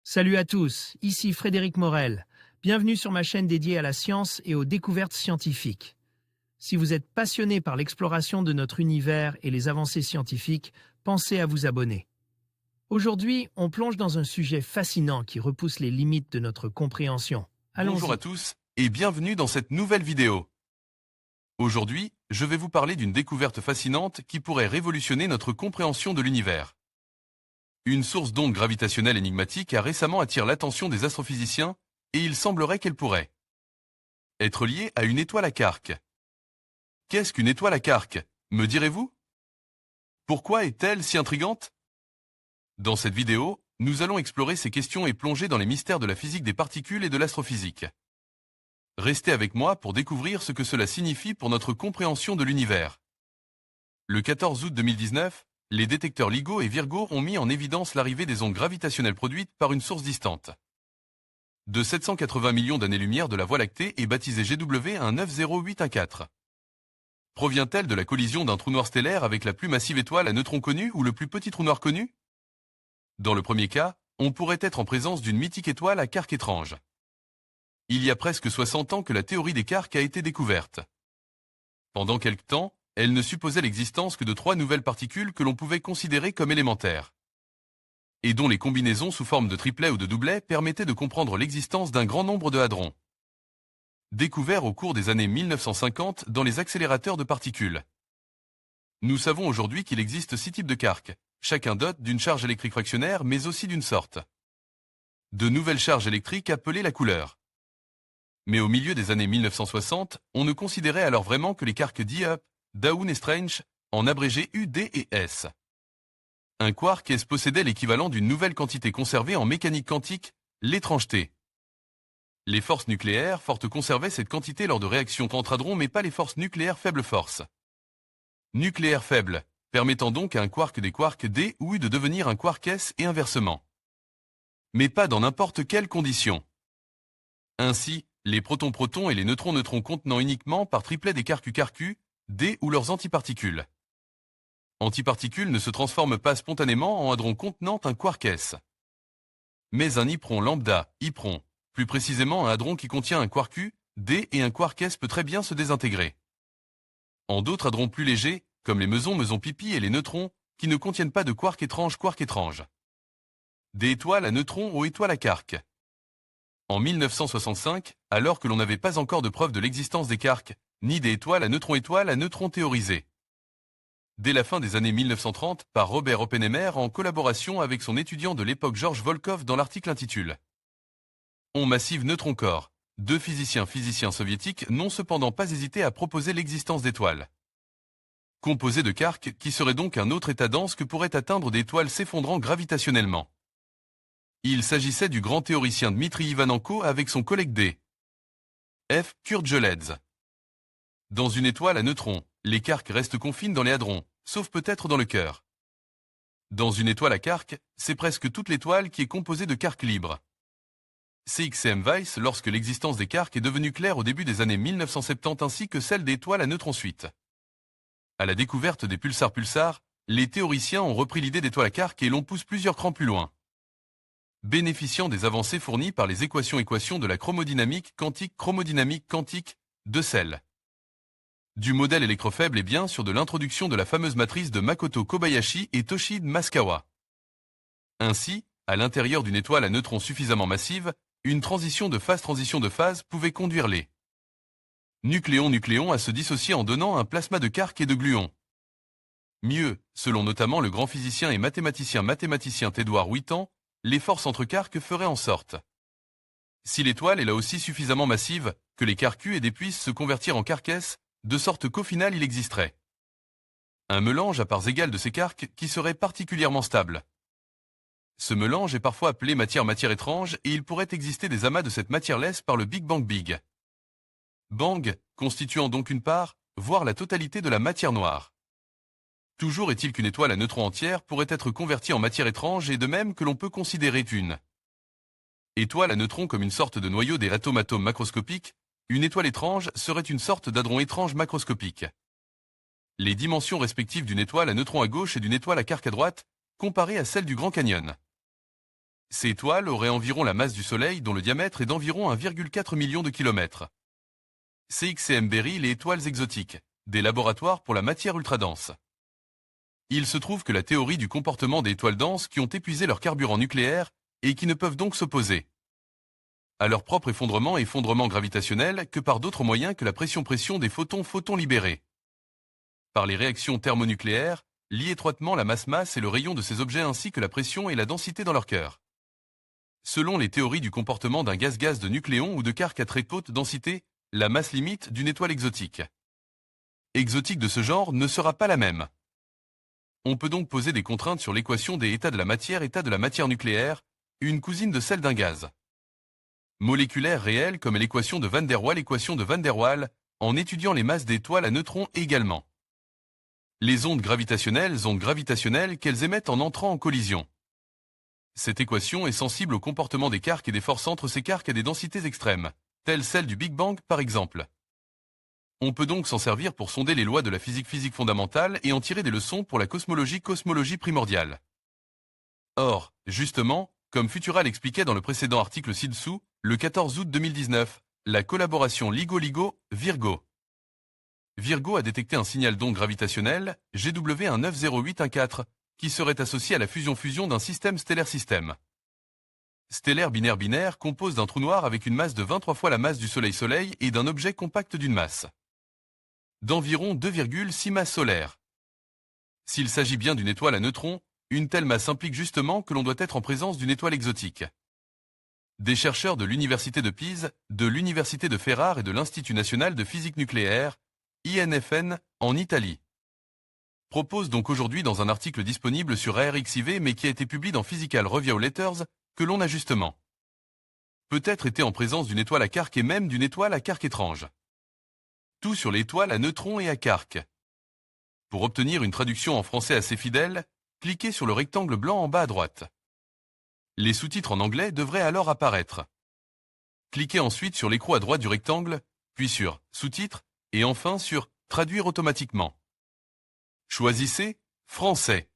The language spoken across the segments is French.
Salut à tous, ici Frédéric Morel. Bienvenue sur ma chaîne dédiée à la science et aux découvertes scientifiques. Si vous êtes passionné par l'exploration de notre univers et les avancées scientifiques, pensez à vous abonner. Aujourd'hui, on plonge dans un sujet fascinant qui repousse les limites de notre compréhension. Bonjour à Allons-y. tous et bienvenue dans cette nouvelle vidéo. Aujourd'hui, je vais vous parler d'une découverte fascinante qui pourrait révolutionner notre compréhension de l'univers. Une source d'ondes gravitationnelles énigmatique a récemment attiré l'attention des astrophysiciens et il semblerait qu'elle pourrait être liée à une étoile à quark. Qu'est-ce qu'une étoile à quark, me direz-vous? Pourquoi est-elle si intrigante? Dans cette vidéo, nous allons explorer ces questions et plonger dans les mystères de la physique des particules et de l'astrophysique. Restez avec moi pour découvrir ce que cela signifie pour notre compréhension de l'univers. Le 14 août 2019, les détecteurs LIGO et Virgo ont mis en évidence l'arrivée des ondes gravitationnelles produites par une source distante de 780 millions d'années-lumière de la Voie lactée et baptisée GW1908114. Provient-elle de la collision d'un trou noir stellaire avec la plus massive étoile à neutrons connue ou le plus petit trou noir connu? Dans le premier cas, on pourrait être en présence d'une mythique étoile à quark étrange. Il y a presque 60 ans que la théorie des quarks a été découverte. Pendant quelque temps, elle ne supposait l'existence que de 3 nouvelles particules que l'on pouvait considérer comme élémentaires, et dont les combinaisons sous forme de triplets ou de doublets permettaient de comprendre l'existence d'un grand nombre de hadrons, découverts au cours des années 1950 dans les accélérateurs de particules. Nous savons aujourd'hui qu'il existe 6 types de quarks, chacun doté d'une charge électrique fractionnaire mais aussi d'une sorte de nouvelle charge électrique appelée la couleur. Mais au milieu des années 1960, on ne considérait alors vraiment que les quarks dits up, down et strange, en abrégé U, D et S. Un quark S possédait l'équivalent d'une nouvelle quantité conservée en mécanique quantique, l'étrangeté. Les forces nucléaires fortes conservaient cette quantité lors de réactions entre hadrons mais pas les forces nucléaires faibles force nucléaires faibles, permettant donc à un quark des quarks D ou U de devenir un quark S et inversement. Mais pas dans n'importe quelles conditions. Ainsi, les protons-protons et les neutrons-neutrons contenant uniquement par triplet des quarks U, D ou leurs antiparticules. Antiparticules ne se transforment pas spontanément en hadrons contenant un quark S. Mais un hypron lambda, hypron, plus précisément un hadron qui contient un quark U, D et un quark S peut très bien se désintégrer en d'autres hadrons plus légers, comme les mesons pipi et les neutrons, qui ne contiennent pas de quark étrange. Des étoiles à neutrons aux étoiles à quark. En 1965, alors que l'on n'avait pas encore de preuve de l'existence des quarks, ni des étoiles à neutrons théorisées. Dès la fin des années 1930, par Robert Oppenheimer en collaboration avec son étudiant de l'époque George Volkov dans l'article intitulé Ondes massives neutron-corps. 2 physiciens soviétiques n'ont cependant pas hésité à proposer l'existence d'étoiles composées de quarks qui seraient donc un autre état dense que pourraient atteindre des étoiles s'effondrant gravitationnellement. Il s'agissait du grand théoricien Dmitri Ivanenko avec son collègue D. F. Kurtjelets. Dans une étoile à neutrons, les quarks restent confines dans les hadrons, sauf peut-être dans le cœur. Dans une étoile à quarks, c'est presque toute l'étoile qui est composée de quarks libres. CXCM Weiss lorsque l'existence des quarks est devenue claire au début des années 1970 ainsi que celle des étoiles à neutrons suite. À la découverte des pulsars, les théoriciens ont repris l'idée d'étoiles à quarks et l'on pousse plusieurs crans plus loin. Bénéficiant des avancées fournies par les équations de la chromodynamique quantique de celle du modèle électrofaible et bien sûr de l'introduction de la fameuse matrice de Makoto Kobayashi et Toshide Masukawa. Ainsi, à l'intérieur d'une étoile à neutrons suffisamment massive, une transition de phase pouvait conduire les nucléons à se dissocier en donnant un plasma de quarks et de gluons. Mieux, selon notamment le grand physicien et mathématicien Edward Wheaton, les forces entre quarks feraient en sorte, si l'étoile est là aussi suffisamment massive, que les quarks U et D puissent se convertir en quarks S, de sorte qu'au final il existerait un mélange à parts égales de ces quarks qui serait particulièrement stable. Ce mélange est parfois appelé matière étrange et il pourrait exister des amas de cette matière laisse par le Big Bang Bang, constituant donc une part, voire la totalité de la matière noire. Toujours est-il qu'une étoile à neutrons entière pourrait être convertie en matière étrange et de même que l'on peut considérer une étoile à neutrons comme une sorte de noyau des atomes macroscopiques, une étoile étrange serait une sorte d'hadron étrange macroscopique. Les dimensions respectives d'une étoile à neutrons à gauche et d'une étoile à quark à droite, comparées à celles du Grand Canyon. Ces étoiles auraient environ la masse du Soleil dont le diamètre est d'environ 1,4 million de kilomètres. CXCM Beryl et étoiles exotiques, des laboratoires pour la matière ultradense. Il se trouve que la théorie du comportement des étoiles denses qui ont épuisé leur carburant nucléaire et qui ne peuvent donc s'opposer à leur propre effondrement gravitationnel que par d'autres moyens que la pression des photons libérés. Par les réactions thermonucléaires, lient étroitement la masse et le rayon de ces objets ainsi que la pression et la densité dans leur cœur. Selon les théories du comportement d'un gaz de nucléon ou de quark à très haute densité, la masse limite d'une étoile exotique de ce genre ne sera pas la même. On peut donc poser des contraintes sur l'équation des états de la matière nucléaire, une cousine de celle d'un gaz moléculaire réel comme l'équation de Van der Waals, en étudiant les masses d'étoiles à neutrons également. Les ondes gravitationnelles qu'elles émettent en entrant en collision. Cette équation est sensible au comportement des quarks et des forces entre ces quarks à des densités extrêmes, telles celles du Big Bang par exemple. On peut donc s'en servir pour sonder les lois de la physique fondamentale et en tirer des leçons pour la cosmologie primordiale. Or, justement, comme Futura l'expliquait dans le précédent article ci-dessous, le 14 août 2019, la collaboration LIGO-Virgo a détecté un signal d'onde gravitationnelle, GW190814, qui serait associé à la fusion d'un système stellaire. Stellaire binaire compose d'un trou noir avec une masse de 23 fois la masse du Soleil et d'un objet compact d'une masse d'environ 2,6 masses solaires. S'il s'agit bien d'une étoile à neutrons, une telle masse implique justement que l'on doit être en présence d'une étoile exotique. Des chercheurs de l'Université de Pise, de l'Université de Ferrare et de l'Institut national de physique nucléaire, INFN, en Italie, proposent donc aujourd'hui dans un article disponible sur ARXIV mais qui a été publié dans Physical Review Letters, que l'on a justement peut-être été en présence d'une étoile à quark et même d'une étoile à quark étrange. Tout sur l'étoile à neutrons et à quark. Pour obtenir une traduction en français assez fidèle, cliquez sur le rectangle blanc en bas à droite. Les sous-titres en anglais devraient alors apparaître. Cliquez ensuite sur l'écrou à droite du rectangle, puis sur Sous-titres, et enfin sur Traduire automatiquement. Choisissez Français.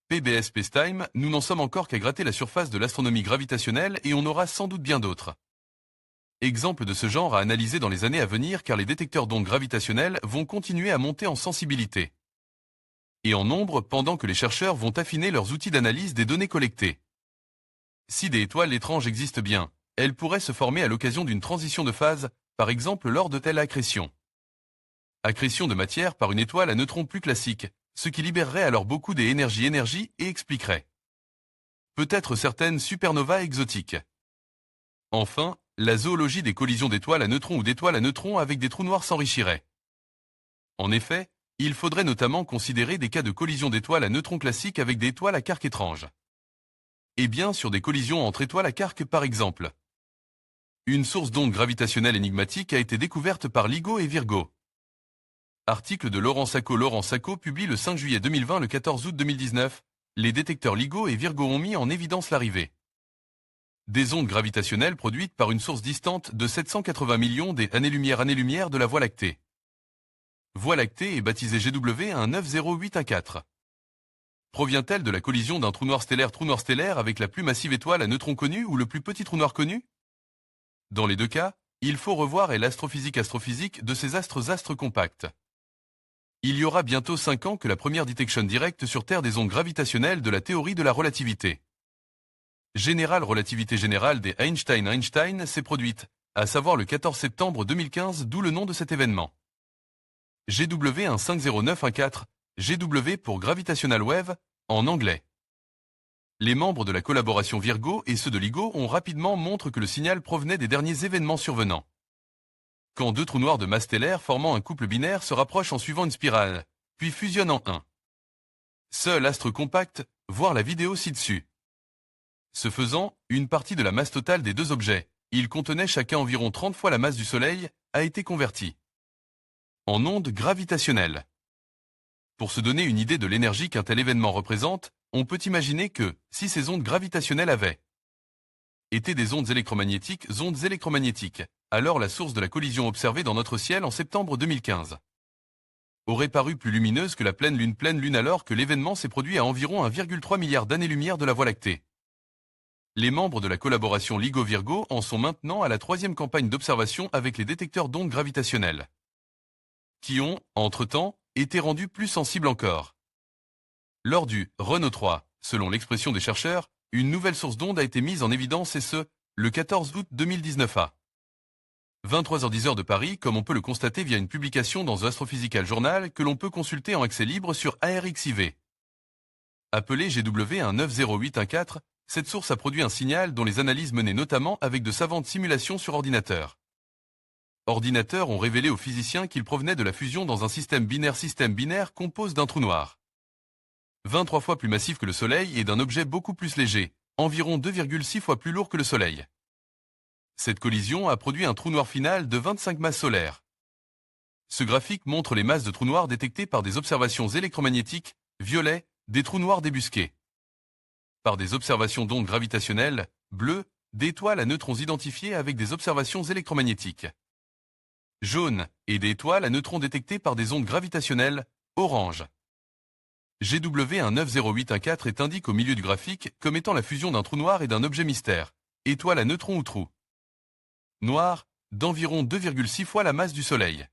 PBS Spacetime, nous n'en sommes encore qu'à gratter la surface de l'astronomie gravitationnelle et on aura sans doute bien d'autres exemples de ce genre à analyser dans les années à venir car les détecteurs d'ondes gravitationnelles vont continuer à monter en sensibilité et en nombre pendant que les chercheurs vont affiner leurs outils d'analyse des données collectées. Si des étoiles étranges existent bien, elles pourraient se former à l'occasion d'une transition de phase, par exemple lors de telle accrétion. Accrétion de matière par une étoile à neutrons plus classique, ce qui libérerait alors beaucoup des énergies et expliquerait peut-être certaines supernovas exotiques. Enfin, la zoologie des collisions d'étoiles à neutrons ou d'étoiles à neutrons avec des trous noirs s'enrichirait. En effet, il faudrait notamment considérer des cas de collision d'étoiles à neutrons classiques avec des étoiles à quark étranges. Et bien sûr des collisions entre étoiles à quark par exemple. Une source d'ondes gravitationnelles énigmatique a été découverte par LIGO et Virgo. Article de Laurent Sacco publie le 5 juillet 2020 le 14 août 2019. Les détecteurs LIGO et Virgo ont mis en évidence l'arrivée des ondes gravitationnelles produites par une source distante de 780 millions d'années-lumière de la Voie lactée. Voie lactée est baptisée GW190814. Provient-elle de la collision d'un trou noir stellaire avec la plus massive étoile à neutrons connue ou le plus petit trou noir connu? Dans les deux cas, il faut revoir l'astrophysique de ces astres compacts. Il y aura bientôt 5 ans que la première détection directe sur Terre des ondes gravitationnelles de la théorie de la relativité relativité générale des Einstein s'est produite, à savoir le 14 septembre 2015, d'où le nom de cet événement. GW150914, GW pour Gravitational Wave, en anglais. Les membres de la collaboration Virgo et ceux de LIGO ont rapidement montré que le signal provenait des derniers événements survenants. Quand deux trous noirs de masse stellaire formant un couple binaire se rapprochent en suivant une spirale, puis fusionnent en un seul astre compact, voir la vidéo ci-dessus. Ce faisant, une partie de la masse totale des deux objets, ils contenaient chacun environ 30 fois la masse du Soleil, a été convertie en ondes gravitationnelles. Pour se donner une idée de l'énergie qu'un tel événement représente, on peut imaginer que, si ces ondes gravitationnelles avaient été des ondes électromagnétiques, alors la source de la collision observée dans notre ciel en septembre 2015 aurait paru plus lumineuse que la pleine lune alors que l'événement s'est produit à environ 1,3 milliard d'années-lumière de la Voie lactée. Les membres de la collaboration LIGO-Virgo en sont maintenant à la 3e campagne d'observation avec les détecteurs d'ondes gravitationnelles, qui ont, entre-temps, été rendus plus sensibles encore. Lors du Renault 3, selon l'expression des chercheurs, une nouvelle source d'ondes a été mise en évidence et ce, le 14 août 2019 à 23h10 de Paris, comme on peut le constater via une publication dans The Astrophysical Journal que l'on peut consulter en accès libre sur ARXIV. Appelée GW1908114, cette source a produit un signal dont les analyses menées notamment avec de savantes simulations sur ordinateur. Ordinateurs ont révélé aux physiciens qu'il provenait de la fusion dans un système binaire compose d'un trou noir 23 fois plus massif que le Soleil et d'un objet beaucoup plus léger, environ 2,6 fois plus lourd que le Soleil. Cette collision a produit un trou noir final de 25 masses solaires. Ce graphique montre les masses de trous noirs détectées par des observations électromagnétiques, violet, des trous noirs débusqués. Par des observations d'ondes gravitationnelles, bleu, d'étoiles à neutrons identifiées avec des observations électromagnétiques. Jaune, et d'étoiles à neutrons détectées par des ondes gravitationnelles, orange. GW1908114 est indiqué au milieu du graphique comme étant la fusion d'un trou noir et d'un objet mystère, étoile à neutrons ou trou noir, d'environ 2,6 fois la masse du Soleil.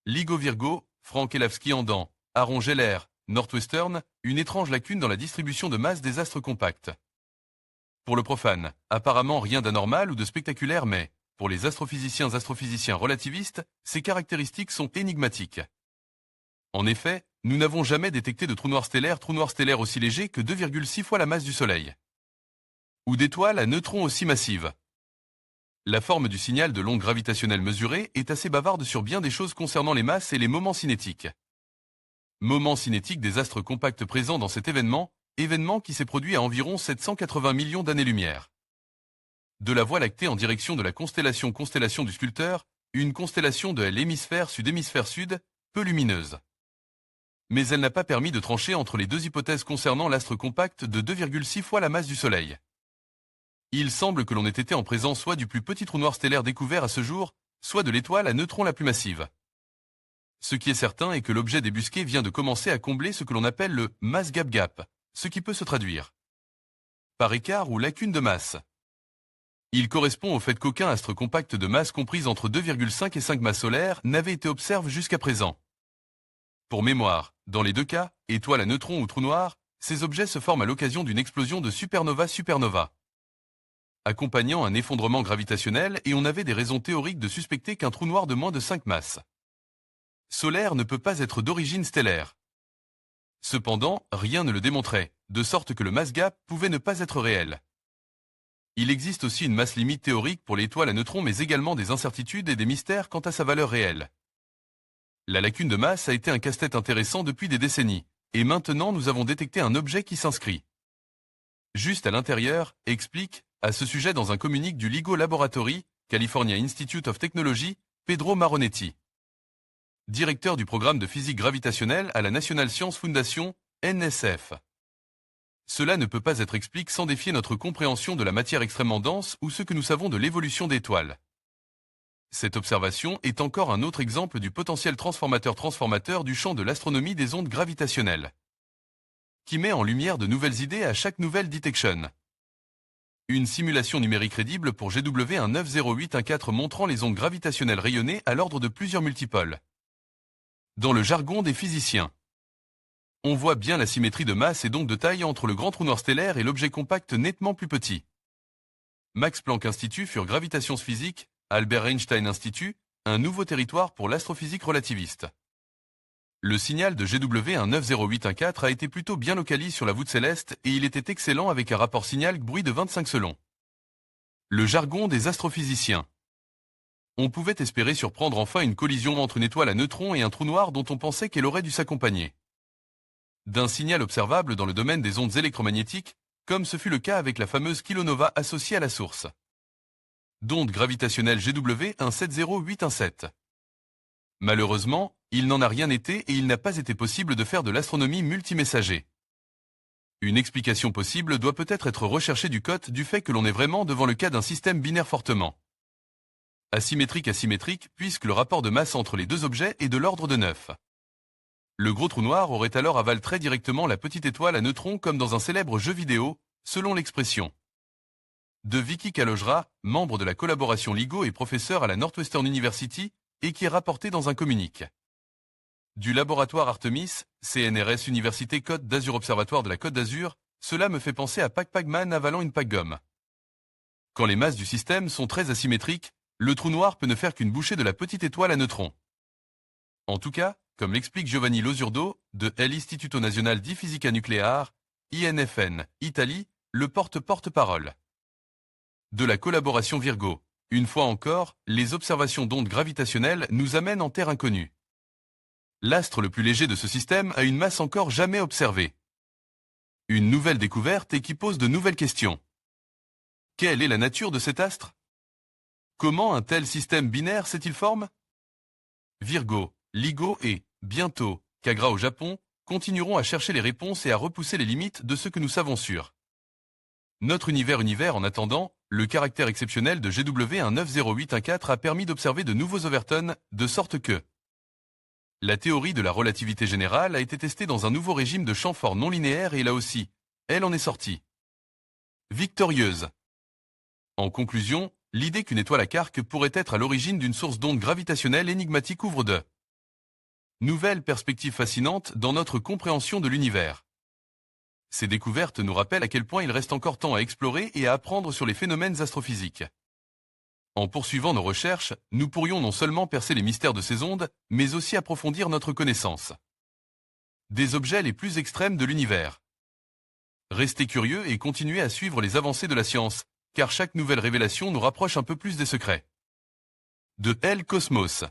LIGO-Virgo, Frank Elavsky en dents, Aaron Geller, Northwestern, une étrange lacune dans la distribution de masse des astres compacts. Pour le profane, apparemment rien d'anormal ou de spectaculaire mais, pour les astrophysiciens relativistes, ces caractéristiques sont énigmatiques. En effet, nous n'avons jamais détecté de trou noir stellaire aussi léger que 2,6 fois la masse du Soleil. Ou d'étoiles à neutrons aussi massives. La forme du signal de l'onde gravitationnelle mesurée est assez bavarde sur bien des choses concernant les masses et les moments cinétiques. Moments cinétiques des astres compacts présents dans cet événement qui s'est produit à environ 780 millions d'années-lumière. De la Voie lactée en direction de la constellation du Sculpteur, une constellation de l'hémisphère sud, peu lumineuse. Mais elle n'a pas permis de trancher entre les deux hypothèses concernant l'astre compact de 2,6 fois la masse du Soleil. Il semble que l'on ait été en présence soit du plus petit trou noir stellaire découvert à ce jour, soit de l'étoile à neutrons la plus massive. Ce qui est certain est que l'objet débusqué vient de commencer à combler ce que l'on appelle le mass gap, ce qui peut se traduire par écart ou lacune de masse. Il correspond au fait qu'aucun astre compact de masse comprise entre 2,5 et 5 masses solaires n'avait été observé jusqu'à présent. Pour mémoire, dans les deux cas, étoile à neutrons ou trou noir, ces objets se forment à l'occasion d'une explosion de supernova, accompagnant un effondrement gravitationnel et on avait des raisons théoriques de suspecter qu'un trou noir de moins de 5 masses solaires ne peut pas être d'origine stellaire. Cependant, rien ne le démontrait, de sorte que le mass gap pouvait ne pas être réel. Il existe aussi une masse limite théorique pour l'étoile à neutrons mais également des incertitudes et des mystères quant à sa valeur réelle. La lacune de masse a été un casse-tête intéressant depuis des décennies, et maintenant nous avons détecté un objet qui s'inscrit juste à l'intérieur, explique, à ce sujet dans un communiqué du LIGO Laboratory, California Institute of Technology, Pedro Maronetti, directeur du programme de physique gravitationnelle à la National Science Foundation, NSF. Cela ne peut pas être expliqué sans défier notre compréhension de la matière extrêmement dense ou ce que nous savons de l'évolution d'étoiles. Cette observation est encore un autre exemple du potentiel transformateur du champ de l'astronomie des ondes gravitationnelles, qui met en lumière de nouvelles idées à chaque nouvelle detection. Une simulation numérique crédible pour GW1908114 montrant les ondes gravitationnelles rayonnées à l'ordre de plusieurs multipôles. Dans le jargon des physiciens, on voit bien la symétrie de masse et donc de taille entre le grand trou noir stellaire et l'objet compact nettement plus petit. Max Planck Institut for Gravitation Physics, Albert Einstein Institut, un nouveau territoire pour l'astrophysique relativiste. Le signal de GW1908114 a été plutôt bien localisé sur la voûte céleste et il était excellent avec un rapport signal-bruit de 25 selon le jargon des astrophysiciens. On pouvait espérer surprendre enfin une collision entre une étoile à neutrons et un trou noir dont on pensait qu'elle aurait dû s'accompagner d'un signal observable dans le domaine des ondes électromagnétiques, comme ce fut le cas avec la fameuse kilonova associée à la source d'ondes gravitationnelles GW170817. Malheureusement, il n'en a rien été et il n'a pas été possible de faire de l'astronomie multimessager. Une explication possible doit peut-être être recherchée du fait que l'on est vraiment devant le cas d'un système binaire fortement asymétrique puisque le rapport de masse entre les deux objets est de l'ordre de 9. Le gros trou noir aurait alors avalé très directement la petite étoile à neutrons comme dans un célèbre jeu vidéo, selon l'expression de Vicky Kalojra, membre de la collaboration LIGO et professeur à la Northwestern University, et qui est rapporté dans un communiqué. Du laboratoire Artemis, CNRS Université Côte d'Azur Observatoire de la Côte d'Azur, cela me fait penser à Pac-Pac-Man avalant une Pac-Gomme. Quand les masses du système sont très asymétriques, le trou noir peut ne faire qu'une bouchée de la petite étoile à neutrons. En tout cas, comme l'explique Giovanni Losurdo, de l'Istituto Nazionale di Fisica Nucleare, INFN, Italie, le porte-parole. De la collaboration Virgo. Une fois encore, les observations d'ondes gravitationnelles nous amènent en terre inconnue. L'astre le plus léger de ce système a une masse encore jamais observée. Une nouvelle découverte et qui pose de nouvelles questions. Quelle est la nature de cet astre? Comment un tel système binaire s'est-il formé? Virgo, LIGO et, bientôt, Kagra au Japon, continueront à chercher les réponses et à repousser les limites de ce que nous savons sûr. Notre univers en attendant, le caractère exceptionnel de GW190814 a permis d'observer de nouveaux overtones, de sorte que la théorie de la relativité générale a été testée dans un nouveau régime de champs forts non linéaires et là aussi, elle en est sortie victorieuse. En conclusion, l'idée qu'une étoile à quark pourrait être à l'origine d'une source d'ondes gravitationnelles énigmatique ouvre de nouvelles perspectives fascinantes dans notre compréhension de l'univers. Ces découvertes nous rappellent à quel point il reste encore temps à explorer et à apprendre sur les phénomènes astrophysiques. En poursuivant nos recherches, nous pourrions non seulement percer les mystères de ces ondes, mais aussi approfondir notre connaissance des objets les plus extrêmes de l'univers. Restez curieux et continuez à suivre les avancées de la science, car chaque nouvelle révélation nous rapproche un peu plus des secrets de Cosmos.